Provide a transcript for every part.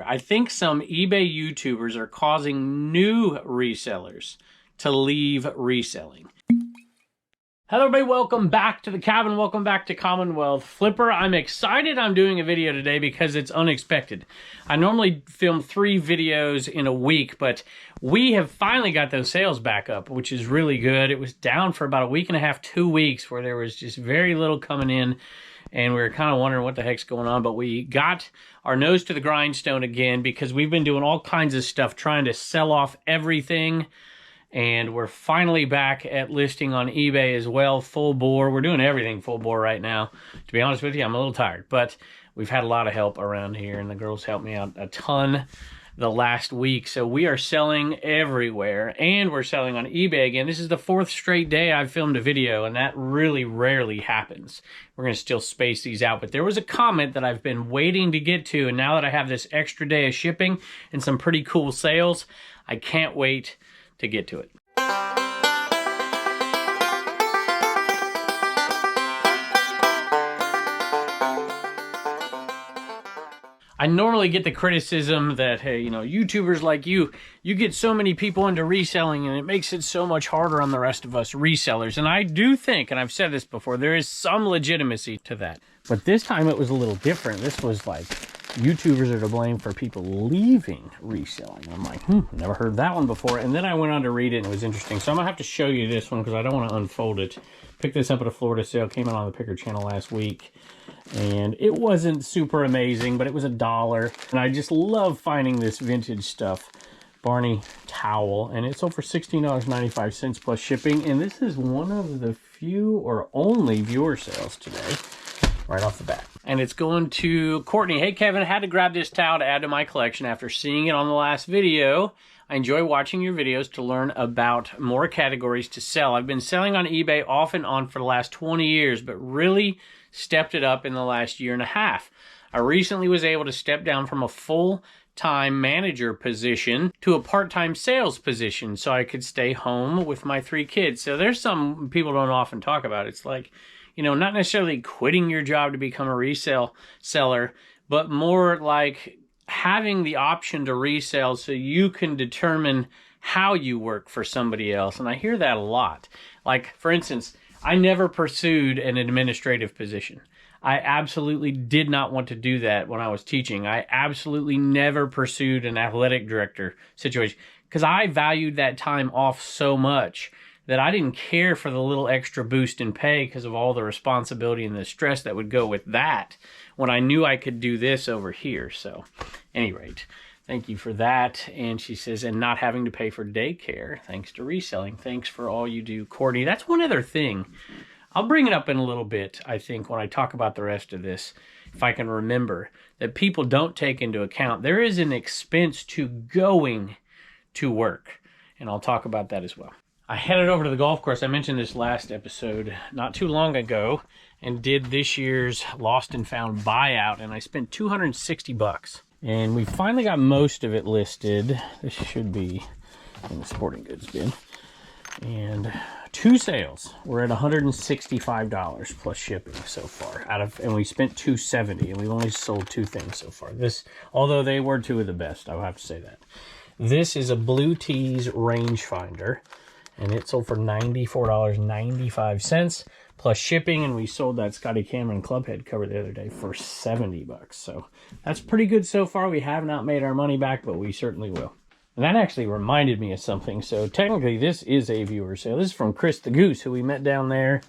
I think some eBay YouTubers are causing new resellers to leave reselling. Hello everybody, welcome back to the cabin, welcome back to Commonwealth. Flipper, I'm excited I'm doing a video today because it's unexpected. I normally film 3 videos in a week, but we have finally got those sales back up, which is really good. It was down for about a week and a half, 2 weeks, where there was just very little coming in, and we were kind of wondering what the heck's going on, but we got our nose to the grindstone again because we've been doing all kinds of stuff, trying to sell off everything. And we're finally back at listing on eBay as well, full bore. We're doing everything full bore right now. To be honest with you, I'm a little tired, but we've had a lot of help around here, and the girls helped me out a ton the last week. So we are selling everywhere, and we're selling on eBay again. This is the 4th straight day I've filmed a video, and that really rarely happens. We're going to still space these out, but there was a comment that I've been waiting to get to, and now that I have this extra day of shipping and some pretty cool sales, I can't wait to get to it. I normally get the criticism that, hey, you know, YouTubers like you get so many people into reselling and it makes it so much harder on the rest of us resellers. And I do think, and I've said this before, there is some legitimacy to that. But this time it was a little different. This was like, YouTubers are to blame for people leaving reselling. I'm like, never heard that one before. And then I went on to read it, and it was interesting. So I'm gonna have to show you this one because I don't want to unfold it. Picked this up at a Florida sale, came out on the Picker channel last week, and it wasn't super amazing, but it was $1. And I just love finding this vintage stuff. Barney towel, and it sold for $16.95 plus shipping. And this is one of the few or only viewer sales today, right off the bat. And it's going to Courtney. Hey Kevin, I had to grab this towel to add to my collection after seeing it on the last video. I enjoy watching your videos to learn about more categories to sell. I've been selling on eBay off and on for the last 20 years, but really stepped it up in the last year and a half. I recently was able to step down from a full-time manager position to a part-time sales position so I could stay home with my 3 kids. So there's some people don't often talk about. It's like, you know, not necessarily quitting your job to become a resale seller, but more like having the option to resell so you can determine how you work for somebody else. And I hear that a lot. Like, for instance, I never pursued an administrative position. I absolutely did not want to do that when I was teaching. I absolutely never pursued an athletic director situation because I valued that time off so much that I didn't care for the little extra boost in pay because of all the responsibility and the stress that would go with that when I knew I could do this over here. So, at any rate, thank you for that. And she says, and not having to pay for daycare thanks to reselling. Thanks for all you do, Courtney. That's one other thing. I'll bring it up in a little bit, I think, when I talk about the rest of this, if I can remember, that people don't take into account. There is an expense to going to work, and I'll talk about that as well. I headed over to the golf course. I mentioned this last episode not too long ago and did this year's Lost and Found buyout, and I spent $260. And we finally got most of it listed. This should be in the sporting goods bin. And 2 sales. We're at $165 plus shipping so far. And we spent $270, and we've only sold 2 things so far. This, although they were 2 of the best, I'll have to say that. This is a Blue Tees rangefinder, and it sold for $94.95 plus shipping, and we sold that Scotty Cameron Clubhead cover the other day for $70. So that's pretty good so far. We have not made our money back, but we certainly will. And that actually reminded me of something. So technically this is a viewer sale. This is from Chris the Goose, who we met down there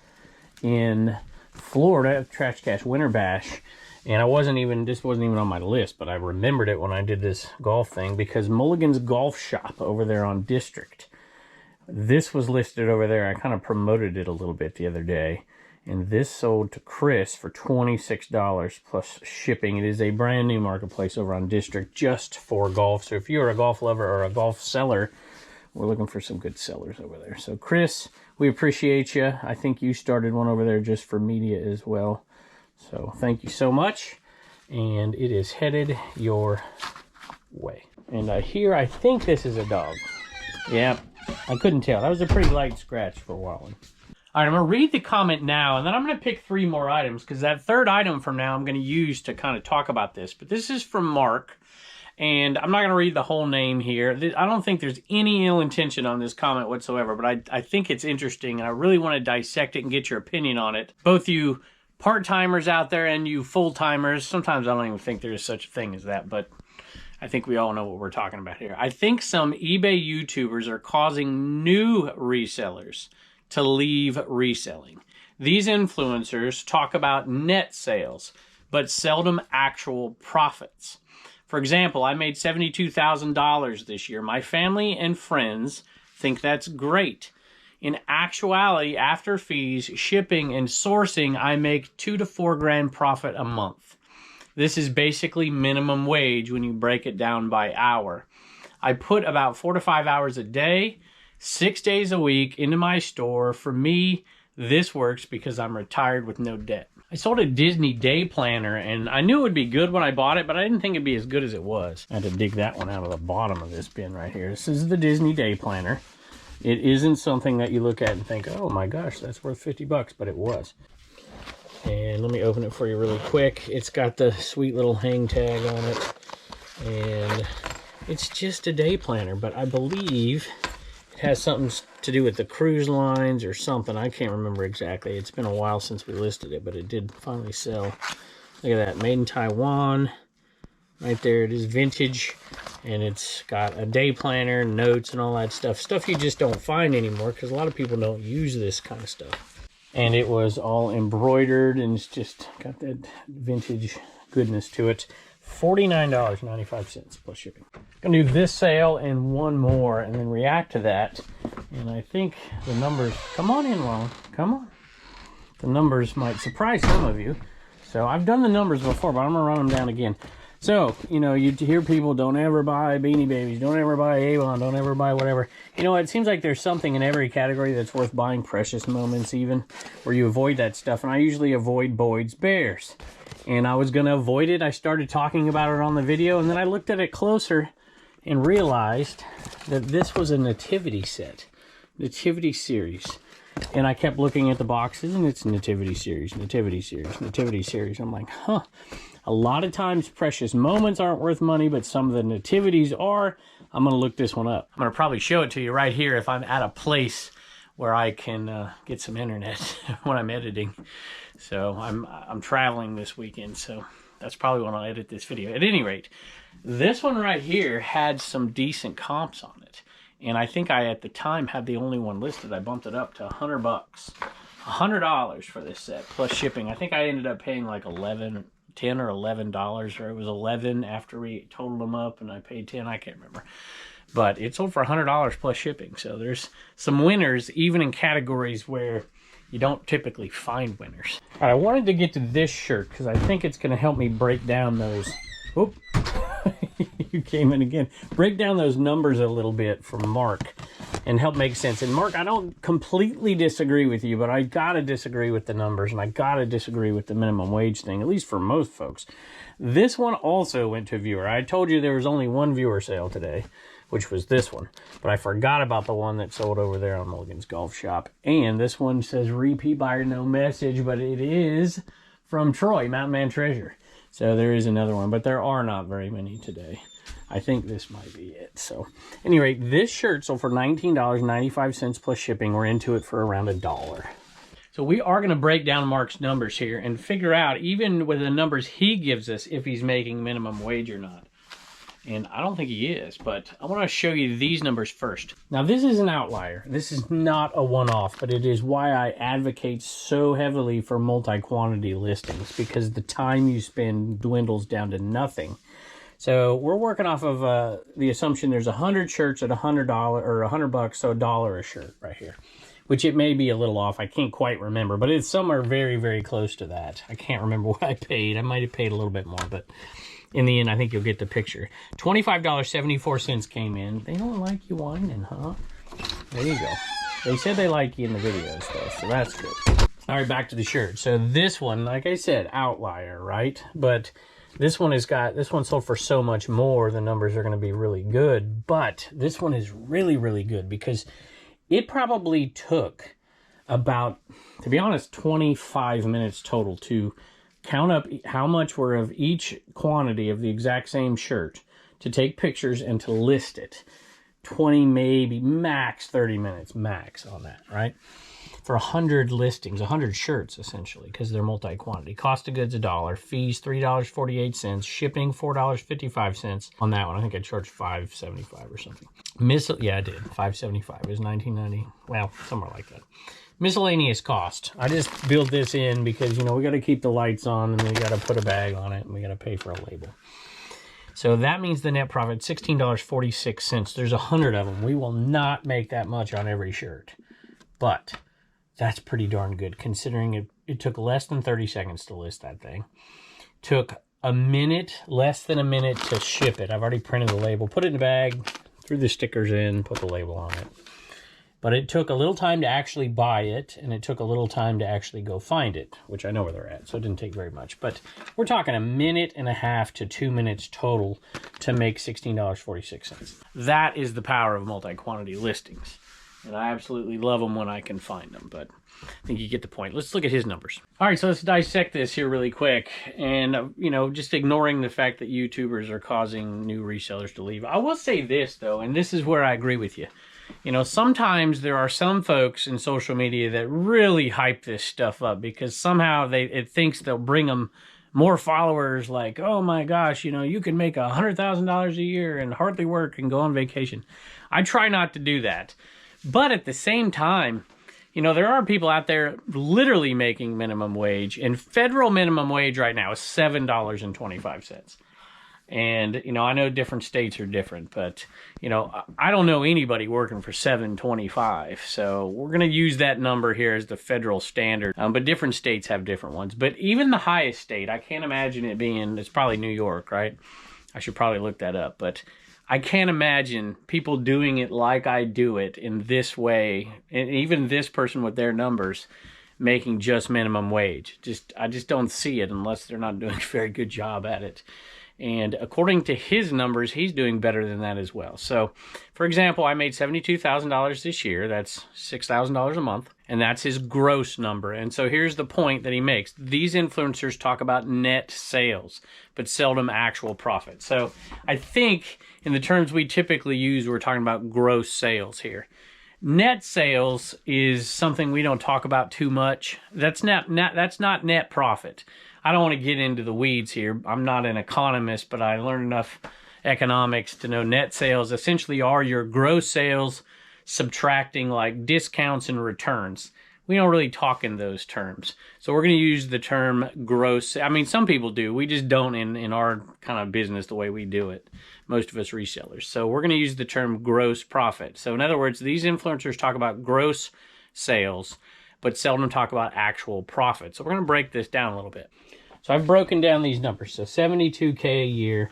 in Florida at Trash Cash Winter Bash. And this wasn't even on my list, but I remembered it when I did this golf thing because Mulligan's Golf Shop over there on District, this was listed over there. I kind of promoted it a little bit the other day. And this sold to Chris for $26 plus shipping. It is a brand new marketplace over on District just for golf. So if you're a golf lover or a golf seller, we're looking for some good sellers over there. So Chris, we appreciate you. I think you started one over there just for media as well. So thank you so much. And it is headed your way. And here, I think this is a dog. Yeah. I couldn't tell. That was a pretty light scratch for Wallen. All right, I'm going to read the comment now, and then I'm going to pick 3 more items, because that 3rd item from now I'm going to use to kind of talk about this. But this is from Mark, And I'm not going to read the whole name here. I don't think there's any ill intention on this comment whatsoever, but I think it's interesting, and I really want to dissect it and get your opinion on it. Both you part-timers out there and you full-timers. Sometimes I don't even think there is such a thing as that, but I think we all know what we're talking about here. I think some eBay YouTubers are causing new resellers to leave reselling. These influencers talk about net sales, but seldom actual profits. For example, I made $72,000 this year. My family and friends think that's great. In actuality, after fees, shipping, and sourcing, I make $2 to $4 grand profit a month. This is basically minimum wage when you break it down by hour. I put about 4 to 5 hours a day, 6 days a week into my store. For me, this works because I'm retired with no debt. I sold a Disney day planner, and I knew it would be good when I bought it, but I didn't think it'd be as good as it was. I had to dig that one out of the bottom of this bin right here. This is the Disney day planner. It isn't something that you look at and think, oh my gosh, that's worth 50 bucks, but it was. And let me open it for you really quick. It's got the sweet little hang tag on it, and it's just a day planner, but I believe it has something to do with the cruise lines or something. I can't remember exactly. It's been a while since we listed it, but it did finally sell. Look at that, made in Taiwan. Right there, it is vintage, and it's got a day planner, notes, and all that stuff. Stuff you just don't find anymore because a lot of people don't use this kind of stuff. And it was all embroidered, and it's just got that vintage goodness to it. $49.95 plus shipping. Gonna do this sale and one more and then react to that. And I think the numbers, come on in, Ron, come on. The numbers might surprise some of you. So I've done the numbers before, but I'm gonna run them down again. So, you know, you hear people, don't ever buy Beanie Babies, don't ever buy Avon, don't ever buy whatever. You know, it seems like there's something in every category that's worth buying, precious moments even, where you avoid that stuff. And I usually avoid Boyd's Bears. And I was going to avoid it. I started talking about it on the video, and then I looked at it closer and realized that this was a nativity set, nativity series. And I kept looking at the boxes, and it's nativity series, nativity series, nativity series. I'm like, huh. A lot of times precious moments aren't worth money, but some of the nativities are. I'm going to look this one up. I'm going to probably show it to you right here if I'm at a place where I can get some internet when I'm editing. So I'm traveling this weekend, so that's probably when I'll edit this video. At any rate, this one right here had some decent comps on it. And I think I, at the time, had the only one listed. I bumped it up to 100 bucks. $100 for this set, plus shipping. I think I ended up paying like $10 or $11, or it was 11 after we totaled them up, and I paid 10, I can't remember. But it sold for $100 plus shipping. So there's some winners, even in categories where you don't typically find winners. All right, I wanted to get to this shirt because I think it's going to help me break down those. Whoop. You came in again. Break down those numbers a little bit for Mark and help make sense. And Mark, I don't completely disagree with you, but I got to disagree with the numbers, and I got to disagree with the minimum wage thing, at least for most folks. This one also went to a viewer. I told you there was only one viewer sale today, which was this one. But I forgot about the one that sold over there on Mulligan's Golf Shop. And this one says repeat buyer, no message, but it is from Troy, Mountain Man Treasure. So there is another one, but there are not very many today. I think this might be it. So anyway, this shirt sold for $19.95 plus shipping. We're into it for around $1. So we are going to break down Mark's numbers here and figure out, even with the numbers he gives us, if he's making minimum wage or not. And I don't think he is, but I want to show you these numbers first. Now, this is an outlier. This is not a one-off, but it is why I advocate so heavily for multi-quantity listings, because the time you spend dwindles down to nothing. So we're working off of the assumption there's 100 shirts at $100 or $100, so $1 a shirt right here, which it may be a little off. I can't quite remember, but it's somewhere very, very close to that. I can't remember what I paid. I might have paid a little bit more, but in the end, I think you'll get the picture. $25.74 came in. They don't like you whining, huh? There you go. They said they like you in the videos, though, so that's good. All right, back to the shirt. So this one, like I said, outlier, right? But this one sold for so much more. The numbers are going to be really good. But this one is really, really good because it probably took about, to be honest, 25 minutes total to count up how much were of each quantity of the exact same shirt to take pictures and to list it. 20, maybe max 30 minutes max on that, right? For 100 listings, 100 shirts essentially, because they're multi-quantity. Cost of goods $1, fees $3.48, shipping $4.55 on that one. I think I charged $5.75 or something. Yeah, I did. $5.75. It was $19.90. Well, somewhere like that. Miscellaneous cost. I just built this in because, you know, we got to keep the lights on and we got to put a bag on it and we got to pay for a label. So that means the net profit, $16.46. There's 100 of them. We will not make that much on every shirt, but that's pretty darn good considering it took less than 30 seconds to list that thing. Took a minute, less than a minute to ship it. I've already printed the label, put it in a bag, threw the stickers in, put the label on it. But it took a little time to actually buy it, and it took a little time to actually go find it, which I know where they're at, so it didn't take very much. But we're talking a minute and a half to 2 minutes total to make $16.46. That is the power of multi-quantity listings. And I absolutely love them when I can find them, but I think you get the point. Let's look at his numbers. All right, so let's dissect this here really quick. And, you know, just ignoring the fact that YouTubers are causing new resellers to leave. I will say this, though, and this is where I agree with you. You know, sometimes there are some folks in social media that really hype this stuff up because somehow it thinks they'll bring them more followers, like, oh my gosh, you know, you can make $100,000 a year and hardly work and go on vacation. I try not to do that. But at the same time, you know, there are people out there literally making minimum wage, and federal minimum wage right now is $7.25. And, you know, I know different states are different, but, you know, I don't know anybody working for $7.25. So we're going to use that number here as the federal standard. But different states have different ones. But even the highest state, I can't imagine it being, it's probably New York, right? I should probably look that up. But I can't imagine people doing it like I do it in this way. And even this person with their numbers making just minimum wage. I just don't see it unless they're not doing a very good job at it. And according to his numbers, he's doing better than that as well. So, for example, I made $72,000 this year. That's $6,000 a month. And that's his gross number. And so here's the point that he makes. These influencers talk about net sales, but seldom actual profit. So I think in the terms we typically use, we're talking about gross sales here. Net sales is something we don't talk about too much. That's not net profit. I don't want to get into the weeds here. I'm not an economist, but I learned enough economics to know net sales essentially are your gross sales subtracting like discounts and returns. We don't really talk in those terms. So we're going to use the term gross. I mean, some people do. We just don't in our kind of business the way we do it. Most of us resellers. So we're going to use the term gross profit. So in other words, these influencers talk about gross sales, but seldom talk about actual profit. So we're going to break this down a little bit. So I've broken down these numbers. So $72K a year.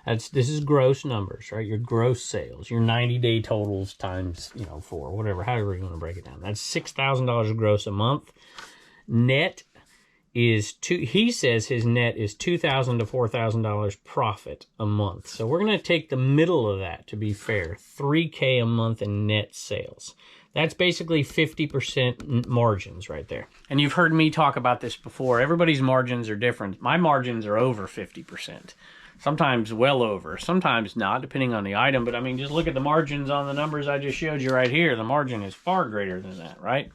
This is gross numbers, right? Your gross sales, your 90-day totals times, 4, whatever, however you want to break it down. That's $6,000 gross a month. Net is he says his net is $2,000 to $4,000 profit a month. So we're going to take the middle of that to be fair, $3K a month in net sales. That's basically 50% margins right there. And you've heard me talk about this before. Everybody's margins are different. My margins are over 50%. Sometimes well over, sometimes not, depending on the item. But I mean, just look at the margins on the numbers I just showed you right here. The margin is far greater than that, right?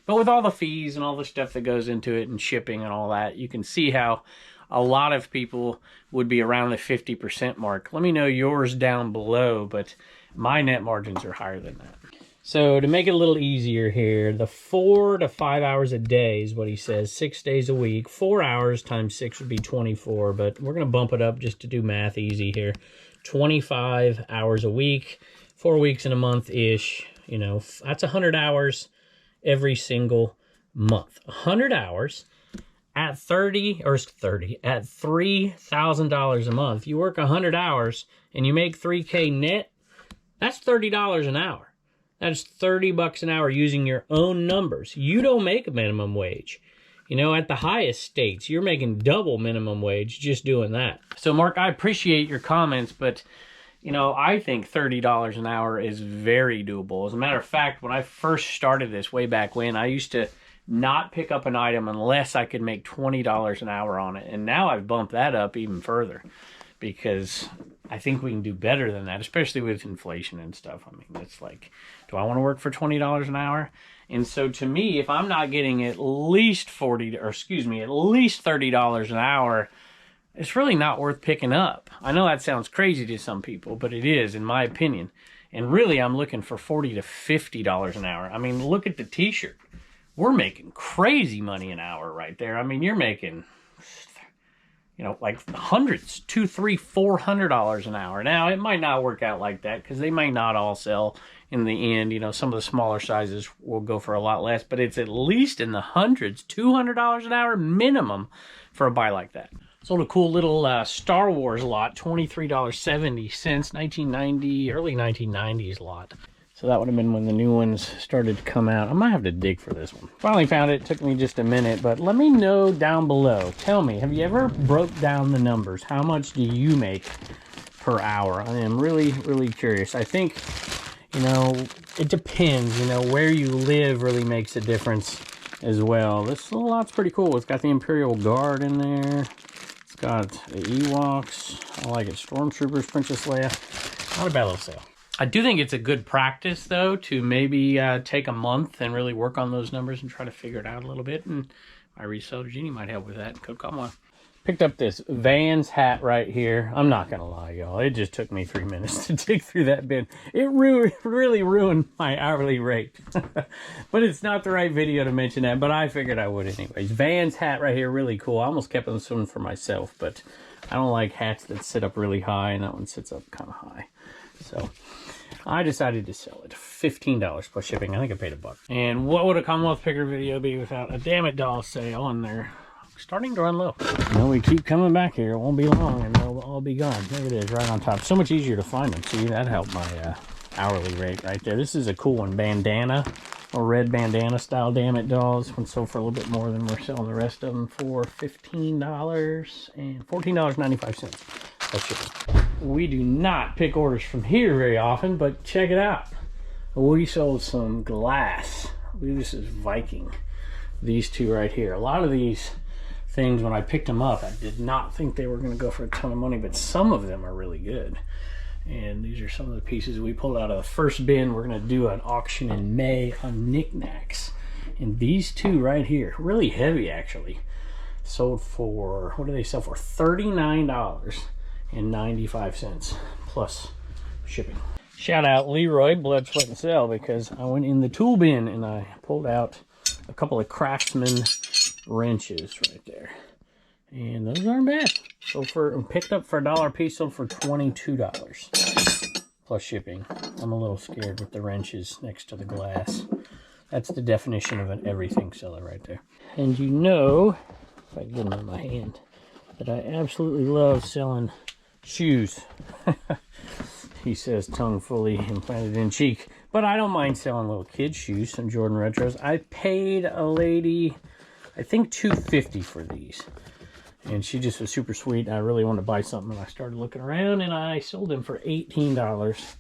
But with all the fees and all the stuff that goes into it and shipping and all that, you can see how a lot of people would be around the 50% mark. Let me know yours down below, but my net margins are higher than that. So to make it a little easier here, the 4 to 5 hours a day is what he says, 6 days a week. 4 hours times 6 would be 24, but we're going to bump it up just to do math easy here. 25 hours a week, 4 weeks in a month-ish. That's 100 hours every single month. 100 hours at $3,000 a month. You work 100 hours and you make $3K net, that's $30 an hour. That's $30 an hour using your own numbers. You don't make a minimum wage. At the highest states, you're making double minimum wage just doing that. So, Mark, I appreciate your comments, but, I think $30 an hour is very doable. As a matter of fact, when I first started this way back when, I used to not pick up an item unless I could make $20 an hour on it. And now I've bumped that up even further. because I think we can do better than that, especially with inflation and stuff. I mean, it's like, do I want to work for $20 an hour? And so to me, if I'm not getting at least at least $30 an hour, it's really not worth picking up. I know that sounds crazy to some people, but it is, in my opinion. And really, I'm looking for $40 to $50 an hour. I mean, look at the t-shirt. We're making crazy money an hour right there. I mean, you're making, you know, like hundreds, $200, $300, $400 an hour. Now, it might not work out like that because they might not all sell in the end. You know, some of the smaller sizes will go for a lot less, but it's at least in the hundreds, $200 an hour minimum for a buy like that. Sold a cool little Star Wars lot, $23.70, 1990, early 1990s lot. So that would have been when the new ones started to come out. I might have to dig for this one. Finally found it. Took me just a minute, but let me know down below. Tell me, have you ever broke down the numbers? How much do you make per hour? I am really, really curious. I think, you know, it depends. You know, where you live really makes a difference as well. This little lot's pretty cool. It's got the Imperial Guard in there. It's got the Ewoks. I like it. Stormtroopers, Princess Leia. Not a bad little sale. I do think it's a good practice, though, to maybe take a month and really work on those numbers and try to figure it out a little bit. And my reseller Genie might help with that. Code Commonwealth. Picked up this Vans hat right here. I'm not going to lie, y'all. It just took me 3 minutes to dig through that bin. It really ruined my hourly rate. But it's not the right video to mention that, but I figured I would anyways. Vans hat right here, really cool. I almost kept this one for myself, but I don't like hats that sit up really high, and that one sits up kind of high. So I decided to sell it. $15 plus shipping. I think I paid $1. And what would a Commonwealth picker video be without a damn it doll sale? And they're starting to run low. Well, we keep coming back here. It won't be long and they'll all be gone. There it is, right on top. So much easier to find them. See, that helped my hourly rate right there. This is a cool one. Bandana, or red bandana style damn it dolls. This one sold for a little bit more than we're selling the rest of them for. $15 and $14.95. That's shipping. We do not pick orders from here very often, but check it out. We sold some glass. I believe this is Viking. These two right here. A lot of these things, when I picked them up, I did not think they were going to go for a ton of money, but some of them are really good. And these are some of the pieces we pulled out of the first bin. We're going to do an auction in May on knickknacks. And these two right here, really heavy actually, sold for, what do they sell for? $39.95 plus shipping. Shout out Leroy, Blood, Sweat, and Sell, because I went in the tool bin and I pulled out a couple of Craftsman wrenches right there. And those aren't bad. So picked up for $1 a piece, sold for $22 plus shipping. I'm a little scared with the wrenches next to the glass. That's the definition of an everything seller right there. And you know, if I get them in my hand, that I absolutely love selling shoes. He says, tongue fully implanted in cheek. But I don't mind selling little kids' shoes, some Jordan Retros. I paid a lady, I think $250 for these. And she just was super sweet. I really wanted to buy something, and I started looking around, and I sold them for $18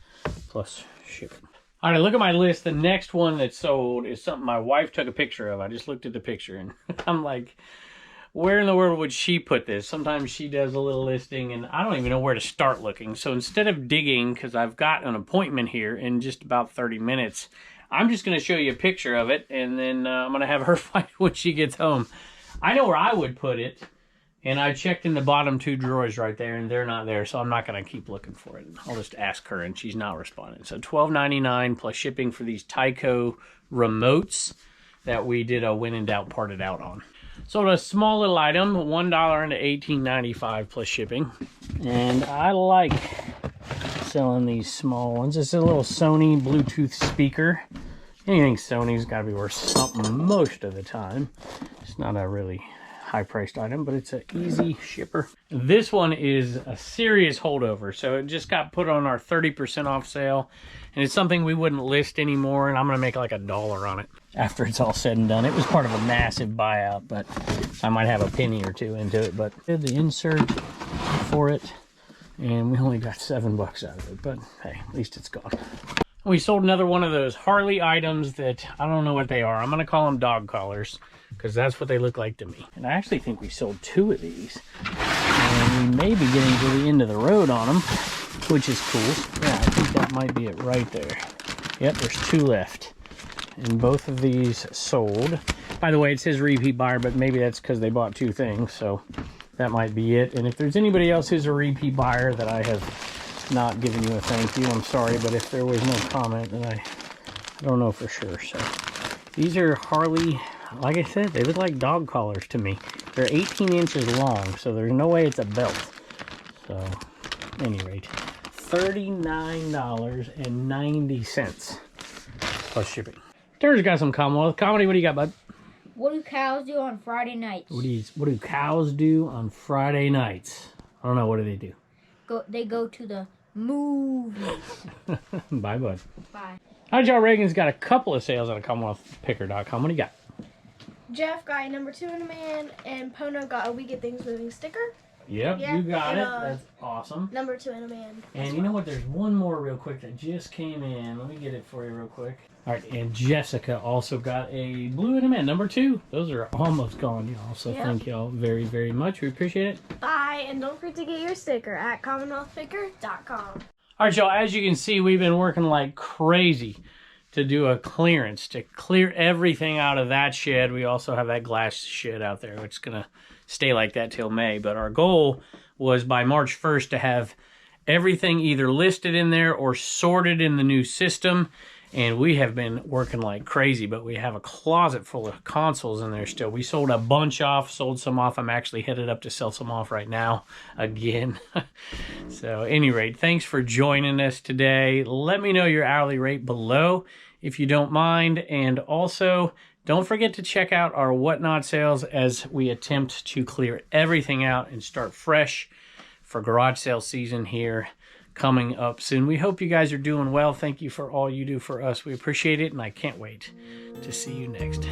plus shipping. All right, look at my list. The next one that sold is something my wife took a picture of. I just looked at the picture, and I'm like, where in the world would she put this? Sometimes she does a little listing, and I don't even know where to start looking. So instead of digging, because I've got an appointment here in just about 30 minutes, I'm just going to show you a picture of it, and then I'm going to have her find it when she gets home. I know where I would put it, and I checked in the bottom two drawers right there, and they're not there, so I'm not going to keep looking for it. I'll just ask her, and she's not responding. So $12.99 plus shipping for these Tyco remotes that we did a when in doubt parted out on. Sold a small little item, $1 into $18.95 plus shipping. And I like selling these small ones. It's a little Sony Bluetooth speaker. Anything Sony's got to be worth something most of the time. It's not a really high-priced item, but it's an easy shipper. This one is a serious holdover, so it just got put on our 30% off sale, and it's something we wouldn't list anymore, and I'm going to make like $1 on it after it's all said and done. It was part of a massive buyout, but I might have a penny or two into it, but I did the insert for it, and we only got $7 out of it, but hey, at least it's gone. We sold another one of those Harley items that I don't know what they are. I'm going to call them dog collars, because that's what they look like to me. And I actually think we sold 2 of these. And we may be getting to the end of the road on them, which is cool. Yeah, I think that might be it right there. Yep, there's 2 left. And both of these sold. By the way, it says repeat buyer, but maybe that's because they bought 2 things, so that might be it. And if there's anybody else who's a repeat buyer that I have not given you a thank you, I'm sorry, but if there was no comment, then I don't know for sure. So these are Harley, like I said, they look like dog collars to me. They're 18 inches long, so there's no way it's a belt. So, at any rate, $39.90 plus shipping. Turner's got some Commonwealth. Comedy, what do you got, bud? What do cows do on Friday nights? What do cows do on Friday nights? I don't know. What do they do? They go to the movies. Bye, bud. Bye. All right, y'all. Reagan's got a couple of sales on CommonwealthPicker.com. What do you got? Jeff got a number 2 in demand, and Pono got a We Get Things Moving sticker. Yep, Yeah, you got and, it. That's awesome. Number 2 in demand. And you know what? There's one more real quick that just came in. Let me get it for you real quick. All right, and Jessica also got a blue in demand, number 2. Those are almost gone, y'all. So thank y'all very, very much. We appreciate it. Bye, and don't forget to get your sticker at CommonwealthPicker.com. All right, y'all. As you can see, we've been working like crazy to do a clearance, to clear everything out of that shed. We also have that glass shed out there, which is going to stay like that till May. But our goal was by March 1st to have everything either listed in there or sorted in the new system. And we have been working like crazy, but we have a closet full of consoles in there still. We sold a bunch off, sold some off. I'm actually headed up to sell some off right now again. So at any rate, thanks for joining us today. Let me know your hourly rate below if you don't mind. And also, don't forget to check out our Whatnot sales as we attempt to clear everything out and start fresh for garage sale season here coming up soon. We hope you guys are doing well. Thank you for all you do for us. We appreciate it, and I can't wait to see you next.